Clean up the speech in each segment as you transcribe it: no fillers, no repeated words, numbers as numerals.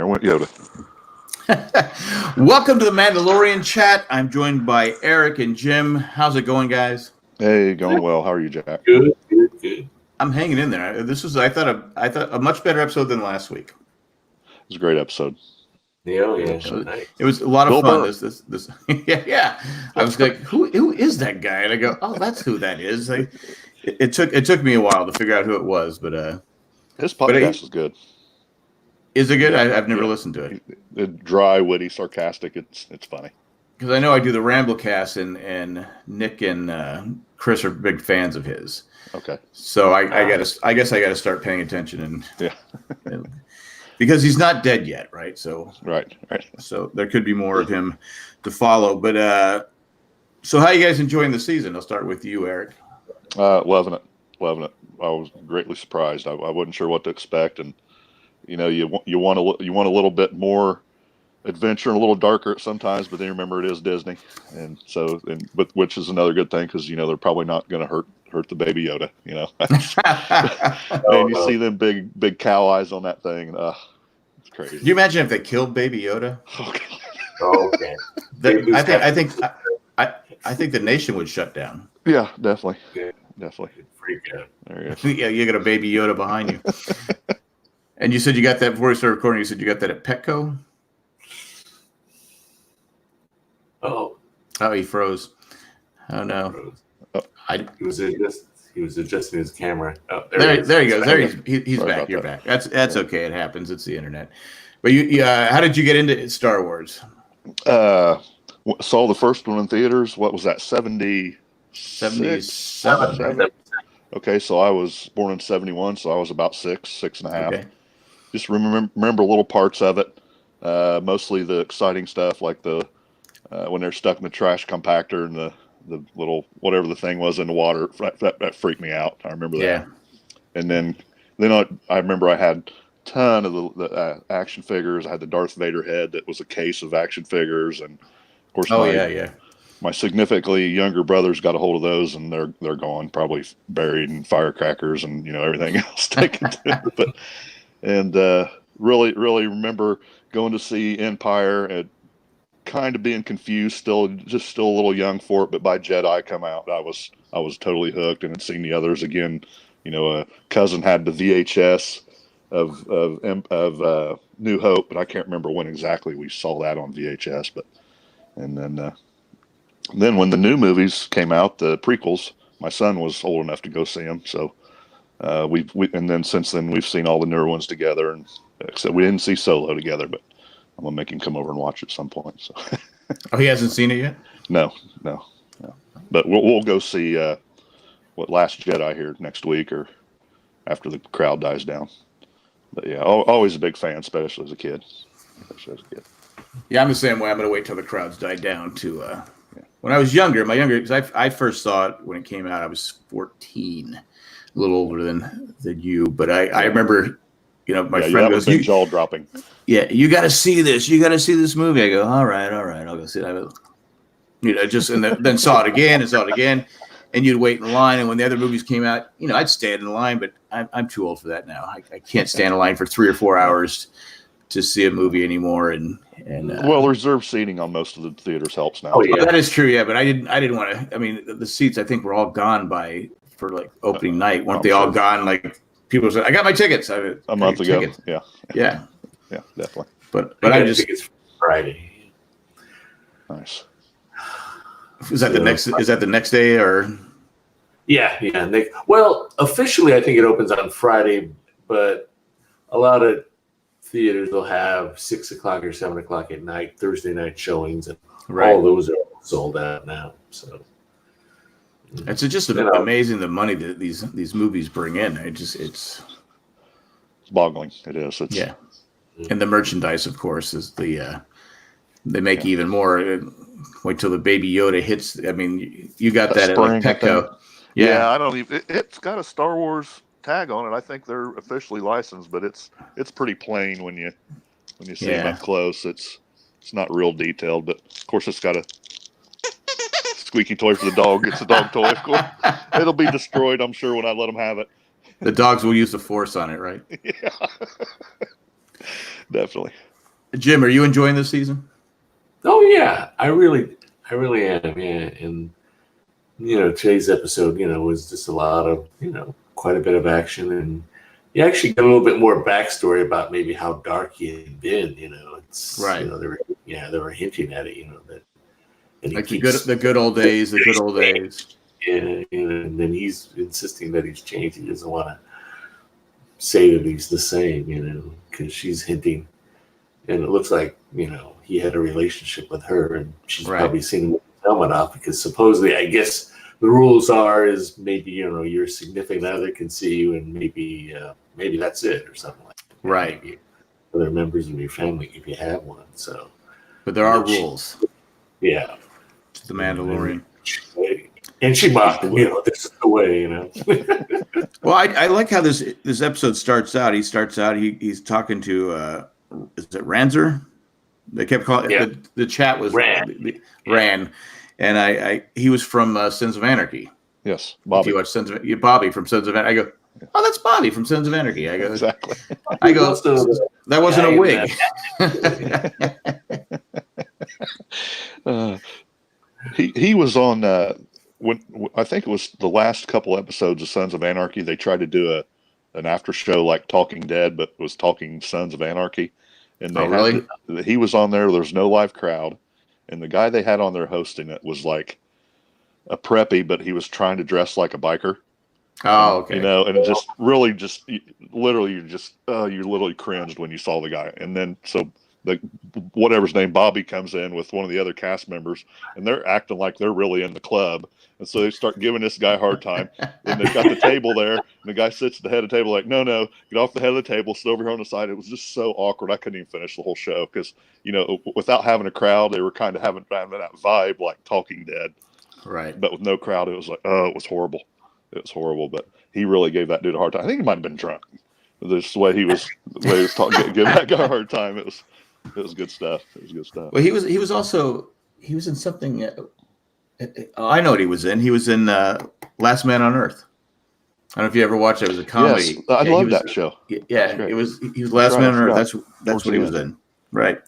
I went Yoda. Welcome to the Mandalorian chat. I'm joined by Eric and Jim. How's it going, guys? Hey, going well. How are you, Jack? Good, good, good. I'm hanging in there. This was, I thought, a much better episode than last week. It was a great episode. Yeah, Nice. It was a lot of fun. This, yeah. I was like, who is that guy? And I go, oh, that's who that is. It took me a while to figure out who it was, but his podcast is good. Is it good? Yeah, I've never listened to it. Dry, witty, sarcastic. It's funny. Because I know I do the Ramblecast, and Nick and Chris are big fans of his. Okay. So I guess I gotta start paying attention and because he's not dead yet, right? So right. So there could be more of him to follow. But so how are you guys enjoying the season? I'll start with you, Eric. Loving it. I was greatly surprised. I wasn't sure what to expect, and you want a little bit more adventure and a little darker sometimes, but then remember it is Disney, and so but which is another good thing because they're probably not going to hurt the baby Yoda, And you see them big cow eyes on that thing, and it's crazy. Can you imagine if they killed Baby Yoda? Okay. I think the nation would shut down. Yeah, definitely. Yeah. Definitely. Freak out. There you go. Yeah, you got a Baby Yoda behind you. And you said you got that before we started recording. You said you got that at Petco. Oh, he froze. Oh no! He was adjusting his camera. Oh, there he goes. There he's Sorry back. You're that. back. That's okay. It happens. It's the internet. But you how did you get into Star Wars? Saw the first one in theaters. What was that? 77. Okay, so I was born in 71, so I was about six and a half. Okay. Just remember little parts of it. Mostly the exciting stuff, like the when they're stuck in the trash compactor and the little whatever the thing was in the water. That freaked me out. I remember that. Yeah. And then I remember I had a ton of the action figures. I had the Darth Vader head that was a case of action figures, and of course, my significantly younger brothers got a hold of those, and they're gone, probably buried in firecrackers and everything else taken to it. And really remember going to see Empire and kind of being confused, still a little young for it, but by Jedi come out, I was totally hooked, and had seen the others again. A cousin had the VHS of New Hope, but I can't remember when exactly we saw that on VHS. But and then when the new movies came out, the prequels, my son was old enough to go see them, so and then since then we've seen all the newer ones together, and except we didn't see Solo together, but I'm gonna make him come over and watch it at some point. So. Oh, he hasn't seen it yet? No. But we'll go see Last Jedi here next week or after the crowd dies down. But yeah, always a big fan, especially as a kid. Yeah, I'm the same way. I'm gonna wait till the crowds die down to. When I was younger, because I first saw it when it came out, I was 14, a little older than you. But I remember, my friend goes, jaw dropping. Yeah, you got to see this. You got to see this movie. I go, all right, I'll go see it. Just and then saw it again, and you'd wait in line. And when the other movies came out, I'd stand in line, but I'm too old for that now. I can't stand in line for 3 or 4 hours to see a movie anymore. And reserved seating on most of the theaters helps now. Oh yeah, that is true. Yeah, but I didn't want to. I mean, the seats I think were all gone for like opening night. Weren't they all gone? Like people said, I got my tickets. A month ago. Tickets. Yeah, definitely. But I just it's Friday. Nice. Is that the next day or? Yeah. Officially, I think it opens on Friday, but a lot of theaters will have 6 o'clock or 7 o'clock at night, Thursday night showings, and all those are sold out now. So it's just amazing the money that these movies bring in. It's boggling. It is. And the merchandise, of course, is they make even more. Wait till the Baby Yoda hits. I mean, you got that at like Petco. Yeah, I don't even. It's got a Star Wars tag on it. I think they're officially licensed, but it's pretty plain when you see them up close. It's not real detailed, but of course it's got a squeaky toy for the dog. It's a dog toy, of course. It'll be destroyed, I'm sure, when I let them have it. The dogs will use the Force on it, right? Yeah. Definitely. Jim, are you enjoying this season? Oh yeah, I really am. Yeah, and today's episode, was just a lot of, quite a bit of action, and you actually get a little bit more backstory about maybe how dark he had been. It's right. They were hinting at it. That and like the good old days, the good old days. Yeah, and then he's insisting that he's changed. He doesn't want to say that he's the same, because she's hinting, and it looks like he had a relationship with her, and she's probably seen him helmet off because supposedly, I guess the rules is maybe your significant other can see you, and maybe that's it or something like that. Right. Maybe other members of your family if you have one. So, but there are rules. Yeah. To the Mandalorian. And she mocked him, this is the way, Well, I like how this episode starts out. He's talking to is it Ranzer? They kept calling the chat was Ran. And he was from Sons of Anarchy. Yes, Bobby. You watch Bobby from Sons of Anarchy. I go, oh, that's Bobby from Sons of Anarchy. I go, exactly. I go, that wasn't a wig. He was on when I think it was the last couple episodes of Sons of Anarchy. They tried to do an after show like Talking Dead, but it was Talking Sons of Anarchy. And he was on there. There's no live crowd, and the guy they had on there hosting it was like a preppy, but he was trying to dress like a biker. Oh, okay. And it just really you literally cringed when you saw the guy. And then whatever's name, Bobby, comes in with one of the other cast members, and they're acting like they're really in the club. And so they start giving this guy a hard time. And they've got the table there, and the guy sits at the head of the table like, no, get off the head of the table, sit over here on the side. It was just so awkward. I couldn't even finish the whole show because, without having a crowd, they were kind of having that vibe like Talking Dead. Right. But with no crowd, it was like, it was horrible. It was horrible. But he really gave that dude a hard time. I think he might have been drunk. The way he was talking, giving that guy a hard time. It was good stuff. It was good stuff. Well, he was in something. I know what he was in. He was in Last Man on Earth. I don't know if you ever watched it. It was a comedy. Yes, I love that show. Yeah, he was Last Man on Earth. That's what he was in. Right.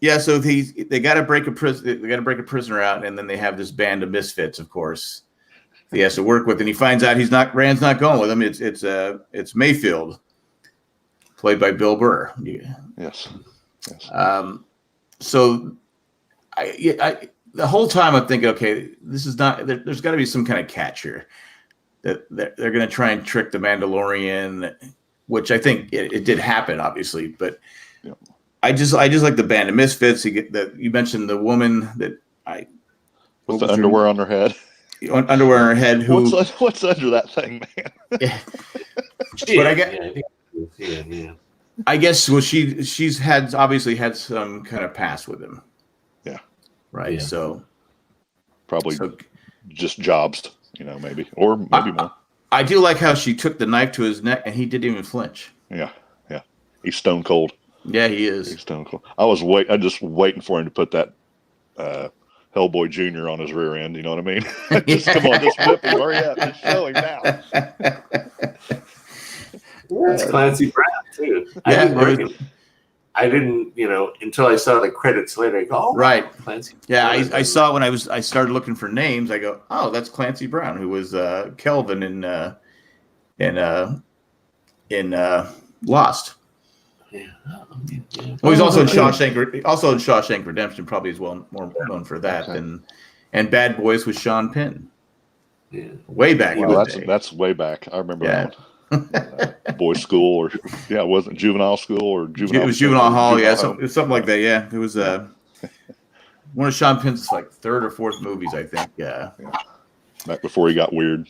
Yeah. So they got to break a prisoner out, and then they have this band of misfits. Of course, he has to work with, and he finds out Rand's not going with him. It's Mayfield, played by Bill Burr. Yes. So the whole time I'm thinking, okay, this is not. There's got to be some kind of catch here. That they're going to try and trick the Mandalorian, which I think it did happen, obviously. But I just like the band of misfits. You mentioned the woman with the underwear on her head. Underwear on her head. What's under that thing, man? Yeah. But I guess she's obviously had some kind of past with him. Yeah. Right. Yeah. So probably just jobs, maybe, or maybe more. I do like how she took the knife to his neck and he didn't even flinch. Yeah. He's stone cold. Yeah, he is. He's stone cold. I'm just waiting for him to put that Hellboy Jr. on his rear end. You know what I mean? Come on, just whip him. Hurry up. Just show him now. That's Clancy Brown too. I didn't, until I saw the credits later. I go, oh, right, Clancy. Yeah, I saw it when I started looking for names. I go, oh, that's Clancy Brown, who was Kelvin in Lost. Yeah. Well, he's also in Shawshank Redemption. Probably is more known for that and Bad Boys with Sean Penn. Yeah, way back. Well, that's way back. I remember that one. Boys' school, or it wasn't juvenile school or juvenile. It was juvenile hall, something like that. Yeah, it was one of Sean Penn's third or fourth movies, I think. Back before he got weird.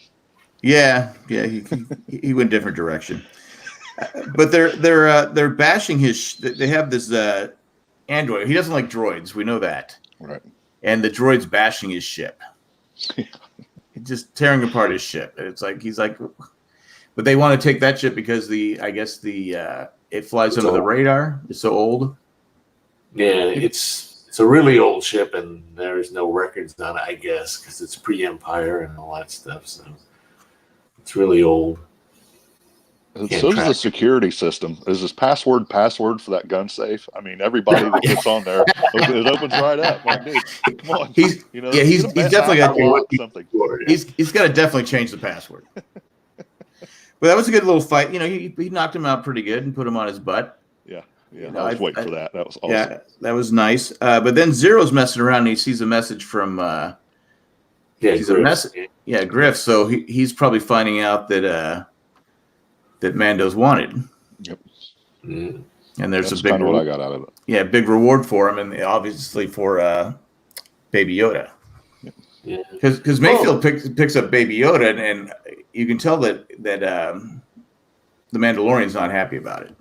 Yeah, he went a different direction. But they're bashing his. They have this android. He doesn't like droids. We know that. Right. And the droid's bashing his ship. Just tearing apart his ship. It's like he's like. But they want to take that ship because it flies under the radar. It's so old. Yeah, it's a really old ship, and there's no records on it, I guess, because it's pre-Empire and all that stuff. So it's really old. So is the security system. Is this password for that gun safe? I mean, everybody that gets on there, it opens right up. Like, dude, come on. He's definitely got something. He's got to definitely change the password. But that was a good little fight. He knocked him out pretty good and put him on his butt. Yeah. I was waiting for that. That was awesome. Yeah, that was nice. But then Zero's messing around and he sees a message from Griff. So he's probably finding out that Mando's wanted. Yep. And there's That's a big kind of what I got out of it. Yeah, big reward for him, and obviously for Baby Yoda. Yeah. Because Mayfield picks up Baby Yoda, and you can tell that the Mandalorian's not happy about it.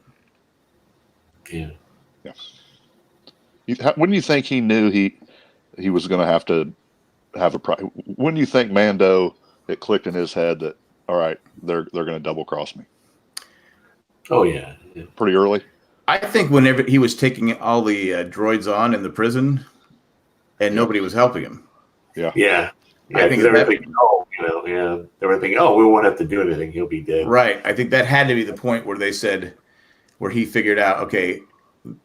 Yeah. When do you think he knew he was going to have a when do you think Mando, it clicked in his head that, all right, they're going to double cross me? Oh yeah. Pretty early. I think whenever he was taking all the droids on in the prison, and nobody was helping him. Yeah. I think they were thinking, they were thinking, we won't have to do anything; he'll be dead. Right. I think that had to be the point where where he figured out, okay,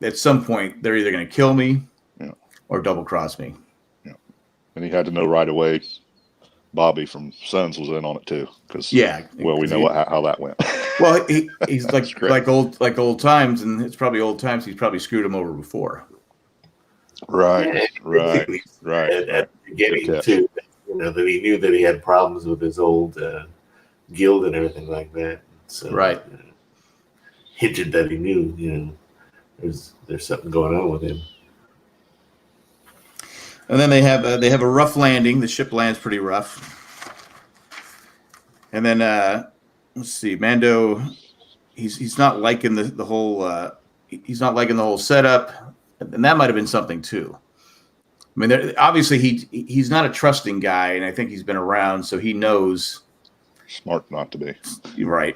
at some point they're either going to kill me, or double cross me. Yeah. And he had to know right away. Bobby from Sons was in on it too, because we know how that went. Well, he's like old times, and it's probably old times. He's probably screwed him over before. Right. At the beginning too, that he knew that he had problems with his old guild and everything like that. So hinted that he knew, there's something going on with him. And then they have a rough landing. The ship lands pretty rough. And then let's see, Mando, he's not liking the whole he's not liking the whole setup, and that might have been something too. I mean, obviously he's not a trusting guy, and I think he's been around, so he knows. Smart not to be. You're right.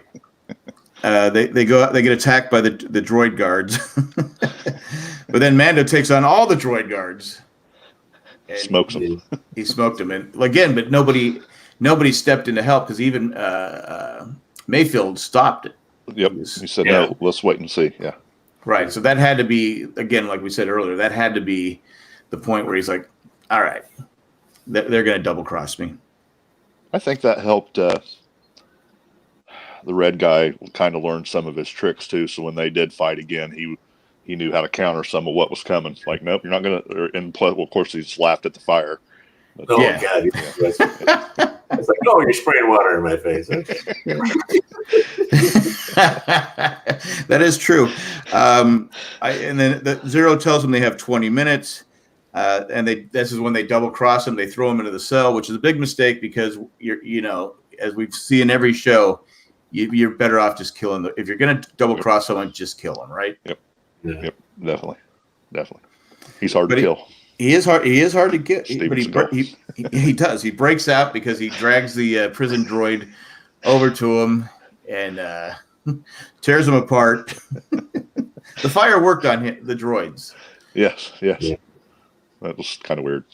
They get attacked by the droid guards, but then Mando takes on all the droid guards. Smokes him. He smoked him, and again, but nobody stepped in to help, because even Mayfield stopped it. Yep. He said, no, let's wait and see. Yeah. Right. So that had to be, again, like we said earlier, that had to be the point where he's like, all right, they're going to double cross me. I think that helped the red guy kind of learn some of his tricks too. So when they did fight again, he knew how to counter some of what was coming. Like, nope, you're not going to. And well, of course, he just laughed at the fire. But, God! It's like, you're spraying water in my face. Okay. That is true. And then the Zero tells them they have 20 minutes, and this is when they double cross him. They throw him into the cell, which is a big mistake, because as we see in every show, you're better off just killing if you're going to double cross someone, just kill them, right? Yep. Yeah. Yep. Definitely. He's hard to kill. He is hard to get, but he does. He breaks out because he drags the prison droid over to him and tears him apart. The fire worked on the droids. Yes. Yeah. That was kind of weird.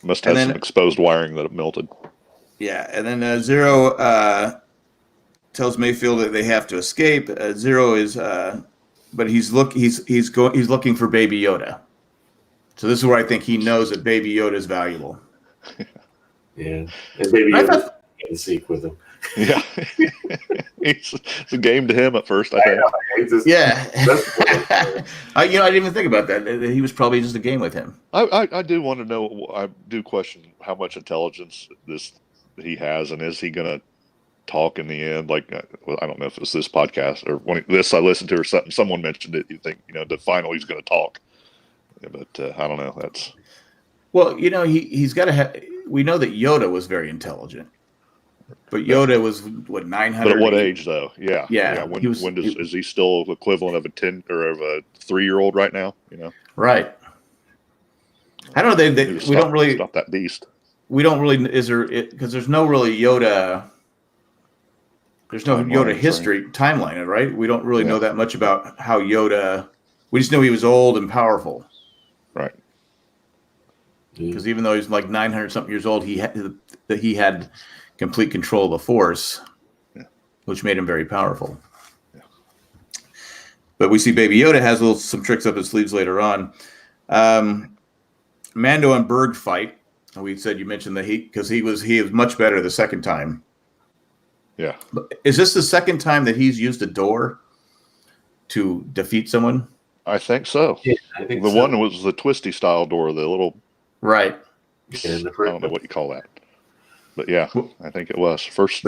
Must have some exposed wiring that it melted. Yeah, and then Zero tells Mayfield that they have to escape. Zero is, but he's looking for Baby Yoda. So this is where I think he knows that Baby Yoda is valuable. Yeah, and Baby Yoda in sync with him. Yeah, it's a game to him at first. I think. I didn't even think about that. He was probably just a game with him. I do want to know. I do question how much intelligence he has, and is he going to talk in the end? Like, I don't know if it's this podcast or this I listened to or something. Someone mentioned it. You think the final he's going to talk. But I don't know. That's he's got to have. We know that Yoda was very intelligent, but Yoda was 900. But at what age, though? Yeah. When is he still equivalent of a 10 or of a 3-year-old right now? Right. I don't know. We don't really stop that beast. We don't really. Is there because there's no really Yoda. There's no Yoda history timeline, right? We don't really know that much about how Yoda. We just know he was old and powerful. Right. Because even though he's like 900 something years old, he had complete control of the Force. Yeah. which made him very powerful. Yeah. But we see Baby Yoda has some tricks up his sleeves later on. Mando and Berg fight. We said you mentioned that he was much better the second time. Yeah. Is this the second time that he's used a door to defeat someone? I think so. Yeah, I think the one was the twisty style door, the little right. I don't know what you call that, but yeah, I think it was first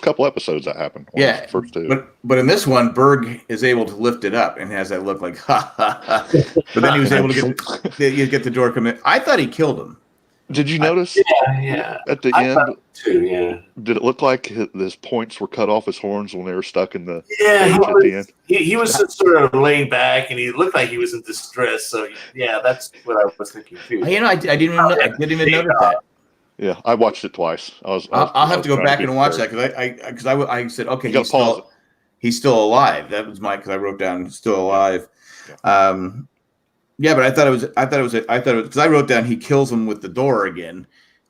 couple episodes that happened. Yeah, first two. But in this one, Berg is able to lift it up and has that look like ha ha ha. But then he was able to get the door come in. I thought he killed him. Did you notice? Yeah. At the end, too. Yeah. Did it look like his points were cut off his horns when they were stuck in the cage at the end? He was sort of laying back, and he looked like he was in distress. So yeah, that's what I was thinking too. I didn't even notice that. Yeah, I watched it twice. I'll have to go back and watch that because I said okay, he's still alive. That was because I wrote down still alive. Yeah. Yeah, but I thought it was because I wrote down he kills him with the door again,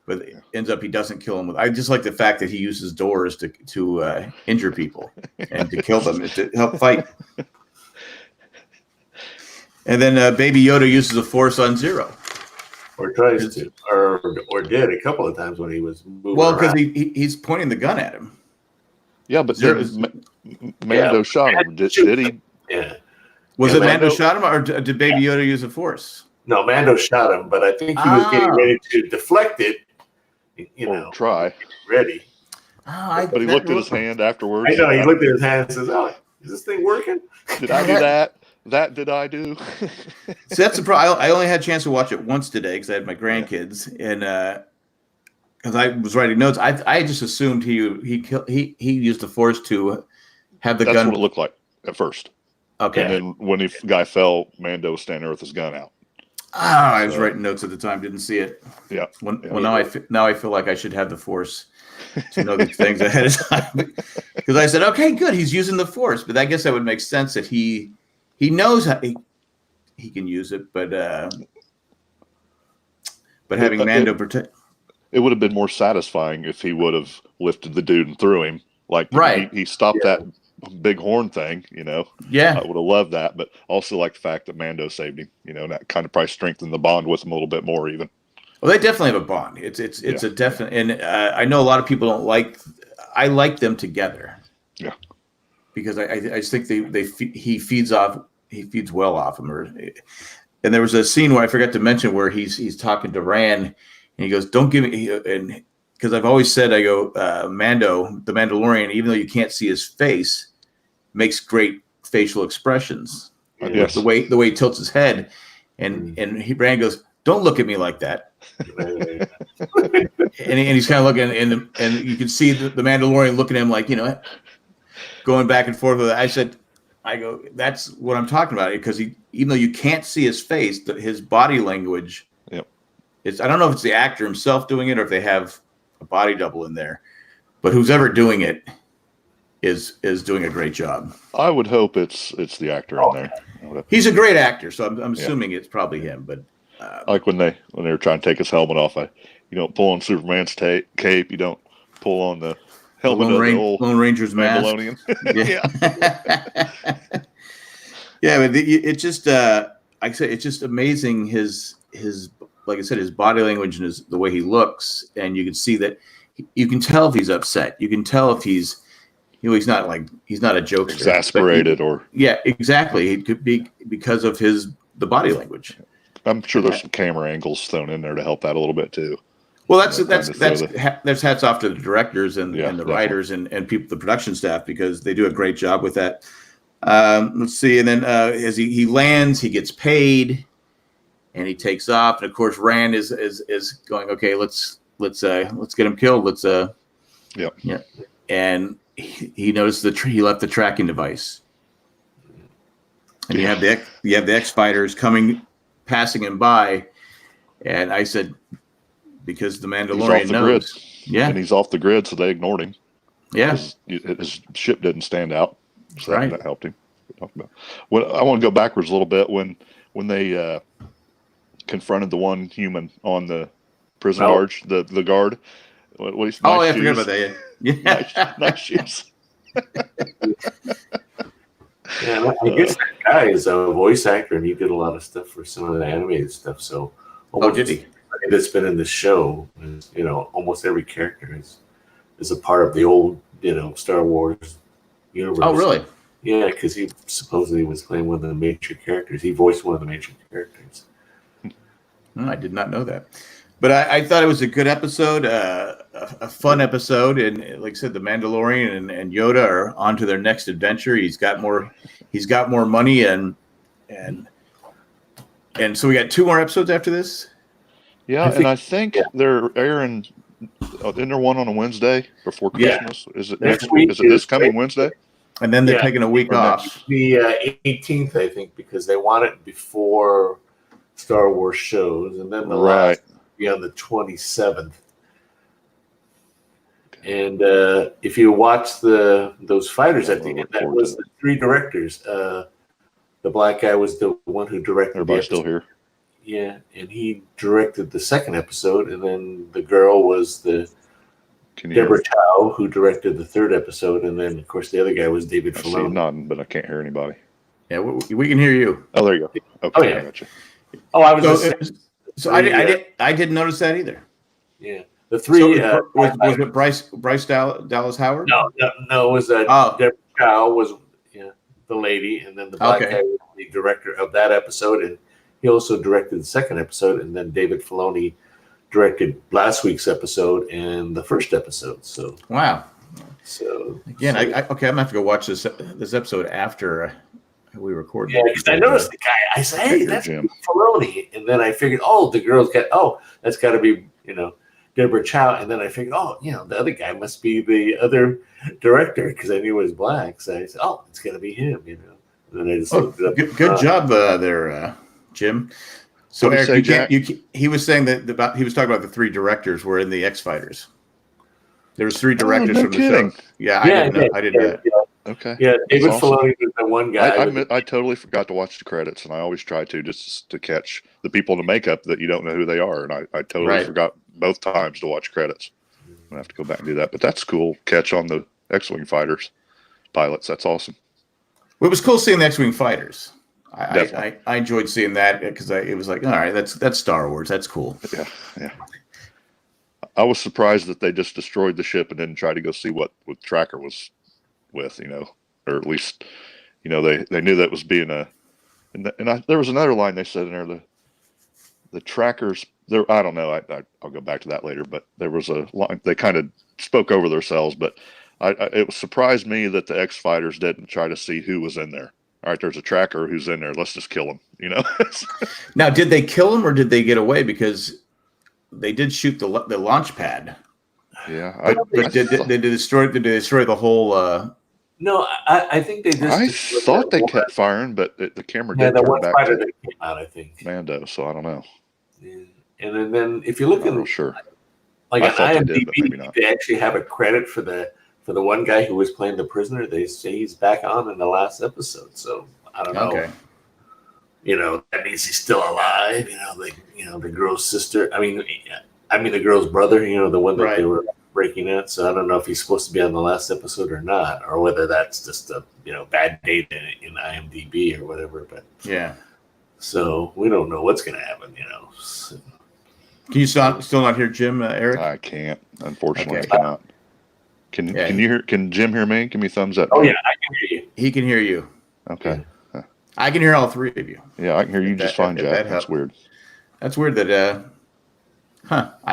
but it ends up he doesn't kill him with. I just like the fact that he uses doors to injure people and to kill them to help fight. And then Baby Yoda uses the Force on Zero, or tries to, or did a couple of times when he was moving. Well, because he's pointing the gun at him. Yeah, but Mando shot him. Did he? Yeah. Was it Mando shot him, or did Baby Yoda use the Force? No, Mando shot him, but I think he was getting ready to deflect it. Try. Ready. But he looked at his hand afterwards. I know, he looked at his hand and says, "Oh, is this thing working? Did I do that? That did I do?" So that's the problem. I only had a chance to watch it once today because I had my grandkids, and because I was writing notes, I just assumed he used the Force to have the gun. That's what it looked like at first. Okay. And then when the guy fell, Mando was standing there with his gun out. I was writing notes at the time, didn't see it. Yeah. Now I feel like I should have the Force to know these things ahead of time. Because I said, okay, good, he's using the Force, but I guess that would make sense that he knows how he can use it, but having Mando protect. It would have been more satisfying if he would have lifted the dude and threw him. Like he stopped that big horn thing, Yeah, I would have loved that, but also like the fact that Mando saved him, and that kind of probably strengthened the bond with him a little bit more even. Well, they definitely have a bond. It's a definite, and I know a lot of people don't like. I like them together. Yeah, because I just think he feeds well off him. And there was a scene where I forgot to mention where he's talking to Rand, and he goes, "Don't give me," and because I've always said, I go, Mando, the Mandalorian, even though you can't see his face, makes great facial expressions. Yes. The way he tilts his head, and Rand goes, "Don't look at me like that." and he's kind of looking, and you can see the Mandalorian looking at him like, going back and forth with it. I go, that's what I'm talking about, because even though you can't see his face, his body language. Yep. I don't know if it's the actor himself doing it or if they have a body double in there, but who's ever doing it is doing a great job. I would hope it's the actor in there. He's a great actor, so I'm assuming it's probably him. But like when they were trying to take his helmet off, you don't pull on Superman's cape, you don't pull on the helmet of the old Lone Ranger's mask. Yeah, but it just like I said, it's just amazing his like I said, his body language and the way he looks, and you can see that you can tell if he's upset. You can tell if he's he's not a jokester, exasperated exactly. It could be because of the body language. I'm sure there's some camera angles thrown in there to help that a little bit too. Well, that's hats off to the directors and the writers and people, the production staff, because they do a great job with that. Let's see, and then as he lands, he gets paid, and he takes off. And of course, Rand is going, okay, let's get him killed. And he noticed he left the tracking device, and you have the X-Fighters passing him by, and I said, because the Mandalorian knows. Grid. Yeah. And he's off the grid, so they ignored him. Yeah. His ship didn't stand out. So that helped him. Well, I want to go backwards a little bit when they confronted the one human on the prison barge, the guard. I forgot about that. Yeah. Nice shoes. Yeah, I guess that guy is a voice actor, and he did a lot of stuff for some of the animated stuff. So, did he? That's been in the show, is, almost every character is a part of the old, Star Wars universe. Oh, really? Yeah, because he supposedly was playing one of the major characters. He voiced one of the major characters. I did not know that. But I thought it was a good episode, a fun episode, and like I said, the Mandalorian and Yoda are on to their next adventure. He's got more money, and so we got 2 more episodes after this. Yeah, I think they're airing. Isn't there one on a Wednesday before Christmas? Yeah. Is it next week? Is it this coming Wednesday? And then they're taking a week off. The 18th, I think, because they want it before Star Wars shows, and then the last will be on the 27th. And if you watch those fighters at the end, that was the 3 directors. The black guy was the one who directed. Everybody's still here. Yeah, and he directed the 2nd episode, and then the girl was Deborah Chow, who directed the 3rd episode, and then of course the other guy was David Filoni. I see nodding, but I can't hear anybody. Yeah, we can hear you. Oh, there you go. Okay, I got you. Oh, I was. So I didn't notice that either. Yeah, the 3 was it Bryce Dallas Howard? No, it was Deborah Chow was the lady, and then the black guy was the director of that episode, and he also directed the 2nd episode, and then David Filoni directed last week's episode and the 1st episode. So wow. So again, I'm gonna have to go watch this episode after we record. Yeah, because I noticed the guy. I said, "Hey, that's Filoni," and then I figured, "Oh, the girl's got. Oh, that's got to be Deborah Chow." And then I figured, "Oh, the other guy must be the other director," because I knew he was black. So I said, "Oh, it's got to be him," And then I just looked it up. Good job there, Jim. So Eric, he was saying that he was talking about the 3 directors were in the X Fighters. There was 3 directors from the show. Yeah, I didn't know that. Okay. Yeah, David Filoni was the one guy. I totally forgot to watch the credits, and I always try to just to catch the people in the makeup that you don't know who they are, and I totally forgot both times to watch credits. I have to go back and do that, but that's cool. Catch on the X-wing fighters pilots. That's awesome. Well, it was cool seeing the X-wing fighters. I enjoyed seeing that because it was like, all right, that's Star Wars. That's cool. Yeah. I was surprised that they just destroyed the ship and didn't try to go see what Tracker was with, or at least, they knew that was being there was another line they said in there, the Trackers there. I don't know. I'll go back to that later, but there was a line, they kind of spoke over themselves, but it surprised me that the X fighters didn't try to see who was in there. All right, there's a Tracker who's in there. Let's just kill him, Now, did they kill him or did they get away? Because they did shoot the launch pad. Yeah. But did they destroy the whole... No, I think they just... I thought they kept firing, but the camera did turn back to that came out, I think. Mando, so I don't know. Yeah. And then if you look at... sure. Like on IMDb, they actually have a credit for the one guy who was playing the prisoner. They say he's back on in the last episode, so I don't know. Okay. That means he's still alive. The girl's sister. I mean, the girl's brother. The one that they were breaking at. So I don't know if he's supposed to be on the last episode or not, or whether that's just a bad date in IMDb or whatever. But yeah. So we don't know what's going to happen. So. Can you still not hear Jim, Eric? I can't. Unfortunately, I cannot. Can you hear? Can Jim hear me? Give me a thumbs up. Oh, yeah, I can hear you. He can hear you. Okay. Yeah. I can hear all 3 of you. Yeah, I can hear you just fine, Jack. That's weird. That's weird that,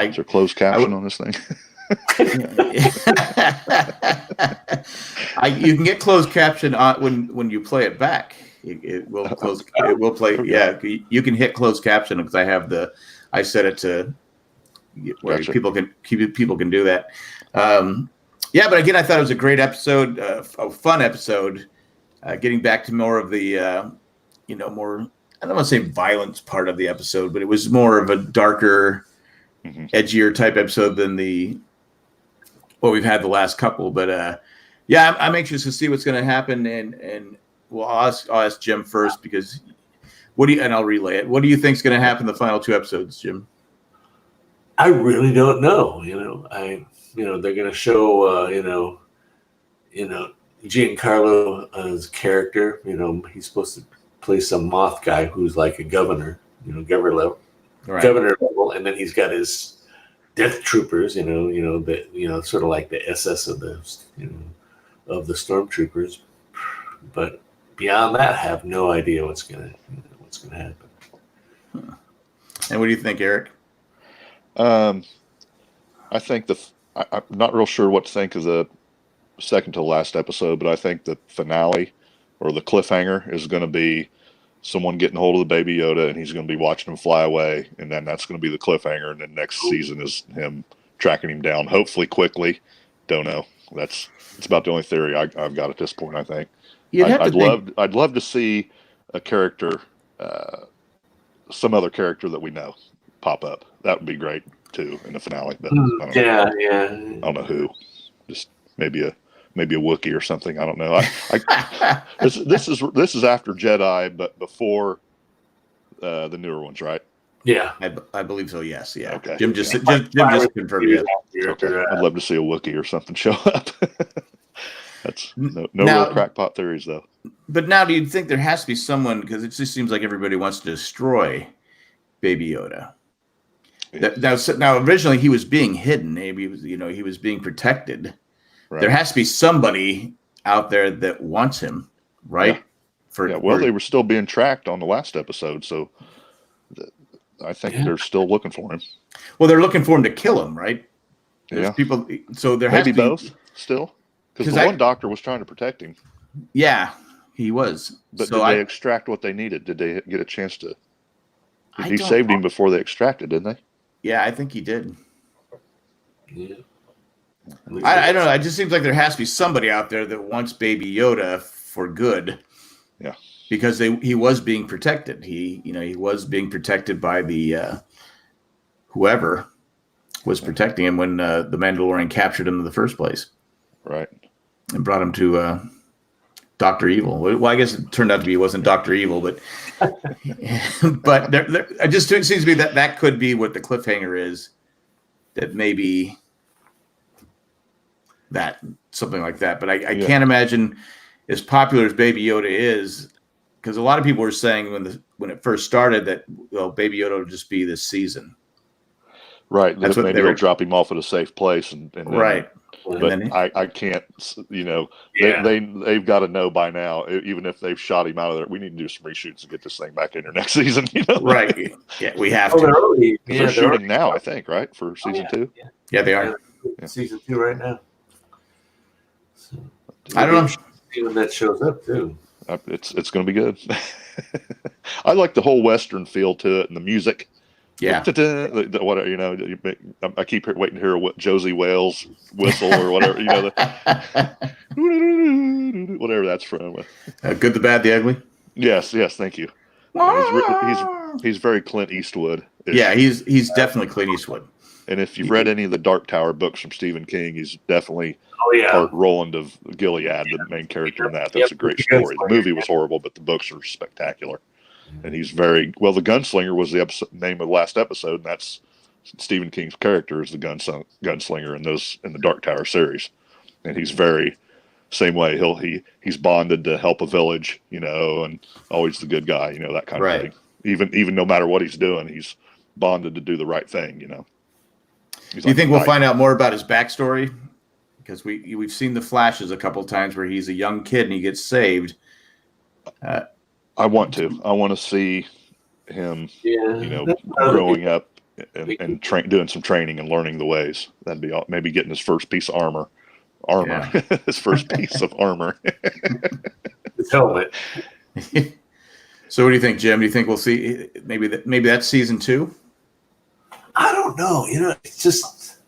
Is there closed caption on this thing? You can get closed caption on when you play it back. It will close. It will play. Okay. Yeah, you can hit closed caption because I set it to where people can do that. Yeah, but again, I thought it was a great episode, a fun episode. Getting back to more of the, more, I don't want to say violence part of the episode, but it was more of a darker, edgier type episode than what we've had the last couple. But I'm anxious to see what's going to happen. And I'll ask Jim first because and I'll relay it. What do you think is going to happen in the final 2 episodes, Jim? I really don't know. They're going to show, Giancarlo's character, he's supposed to play some moth guy who's like a governor, governor level, governor level, and then he's got his death troopers, sort of like the SS of the stormtroopers. But beyond that, I have no idea what's gonna happen. And what do you think, Eric? I think I'm not real sure what to think of the second to last episode, but I think the finale or the cliffhanger is going to be someone getting hold of the Baby Yoda, and he's going to be watching him fly away, and then that's going to be the cliffhanger, and then next season is him tracking him down, hopefully quickly. Don't know. It's about the only theory I've got at this point. I think I'd love to see a character, some other character that we know, pop up. That would be great too in the finale. But I don't know who. Just maybe a Wookiee or something. I don't know. This is after Jedi, but before the newer ones, right? Yeah, I believe so. Yes. Yeah. Okay. Jim just confirmed it. Okay. I'd love to see a Wookiee or something show up. That's no real crackpot theories, though. But now, do you think there has to be someone? Because it just seems like everybody wants to destroy Baby Yoda. Yeah. Now, originally he was being hidden. Maybe he was being protected. Right. There has to be somebody out there that wants him, right? Yeah. They were still being tracked on the last episode, so I think they're still looking for him. Well, they're looking for him to kill him, right? There's people. So there maybe has to be both still, because the one doctor was trying to protect him. Yeah, he was. But did they extract what they needed? Did they get a chance to? He saved him before they extracted, didn't they? Yeah, I think he did. Yeah. I don't know. It just seems like there has to be somebody out there that wants Baby Yoda for good. Yeah. Because he was being protected. He was being protected by the whoever was protecting him when the Mandalorian captured him in the first place. Right. And brought him to Dr. Evil. Well, I guess it turned out to be it wasn't Dr. Evil, but but it just seems to be that could be what the cliffhanger is. That maybe that something like that. But I can't imagine as popular as Baby Yoda is, because a lot of people were saying when it first started that Baby Yoda would just be this season. Right. That's maybe they'll drop him off at a safe place and right. But I can't, they've got to know by now, even if they've shot him out of there, we need to do some reshoots and get this thing back in there next season. Right. Yeah, we have to. They're shooting now, I think, right? For season 2? Yeah, they are. Season 2 right now. So, I don't know. When that shows up, too. It's going to be good. I like the whole Western feel to it and the music. Yeah. I keep waiting to hear what Josie Wales whistle or whatever, whatever that's from. Good, the Bad, the Ugly. Yes, thank you. He's very Clint Eastwood. Yeah, he's definitely Clint Eastwood. And if you've read any of the Dark Tower books from Stephen King, he's definitely part Roland of Gilead, the main character in that. That's a great story. The movie was horrible, but the books are spectacular. And he's very well. The Gunslinger was the name of the last episode, and that's Stephen King's character is the gunslinger in the Dark Tower series. And he's very same way. He's bonded to help a village, and always the good guy, that kind of thing. Even no matter what he's doing, he's bonded to do the right thing, Do you think we'll find out more about his backstory? Because we've seen the flashes a couple of times where he's a young kid and he gets saved. I want to see him, growing up and doing some training and learning the ways. That'd be maybe getting his first piece of armor, his first piece of armor. His helmet. So, what do you think, Jim? Do you think we'll see maybe that's season 2? I don't know. It's just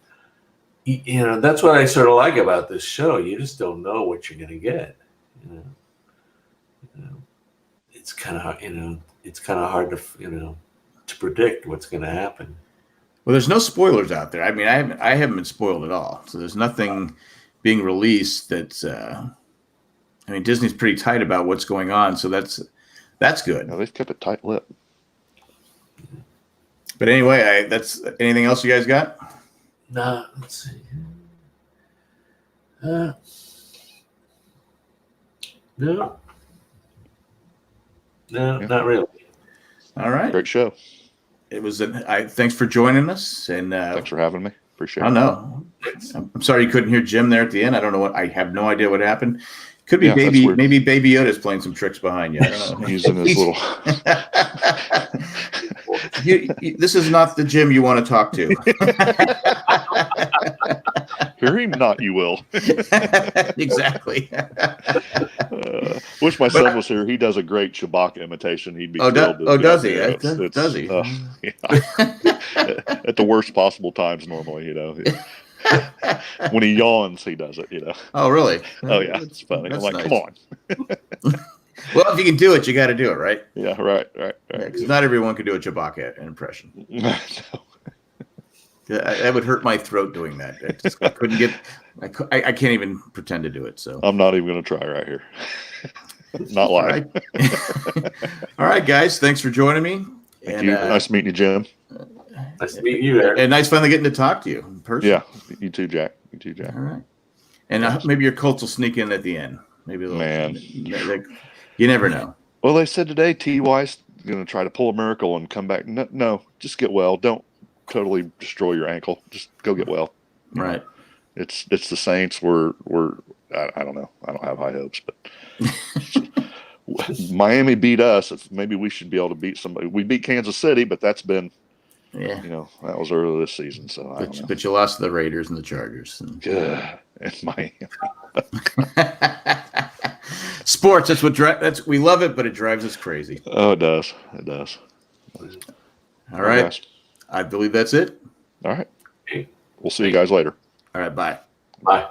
that's what I sort of like about this show. You just don't know what you're going to get. It's kind of hard to to predict what's going to happen. Well, there's no spoilers out there. I mean, I haven't been spoiled at all. So there's nothing being released that's. Disney's pretty tight about what's going on, so that's good. No, they've kept a tight lip. But anyway, that's anything else you guys got? Nah, let's see. No. No, not really. All right. Great show. It was. Thanks for joining us, and thanks for having me. Appreciate it. Oh no, I'm sorry you couldn't hear Jim there at the end. I don't know what. I have no idea what happened. Could be maybe Baby Yoda's playing some tricks behind you. I don't know. Using his little. This is not the Jim you want to talk to. Hear him not, you will. Exactly. Wish my son was here. He does a great Chewbacca imitation. He'd be thrilled. Does he? Does he? At the worst possible times, normally, when he yawns, he does it. Oh, really? Oh, yeah. It's funny. I'm like, nice. Come on. Well, if you can do it, you got to do it, right? Yeah, right. Because not everyone can do a Chewbacca impression. No. That would hurt my throat doing that. I couldn't get. I can't even pretend to do it. So I'm not even going to try right here. Not live. All right, guys. Thanks for joining me. Thank you. Nice meeting you, Jim. Nice to meet you, Eric. And nice finally getting to talk to you in person. Yeah, you too, Jack. All right. And maybe your Colts will sneak in at the end. Maybe a little. Man, you never know. Well, they said today T.Y.'s going to try to pull a miracle and come back. No, just get well. Don't totally destroy your ankle. Just go get well. Right. It's the Saints. We're I don't know. I don't have high hopes, but Miami beat us. Maybe we should be able to beat somebody. We beat Kansas City, but that's been that was earlier this season. So but you lost to the Raiders and the Chargers. And Miami. Sports. That's we love it, but it drives us crazy. Oh, it does. All right. Guys. I believe that's it. All right. We'll see you guys later. All right. Bye. Bye.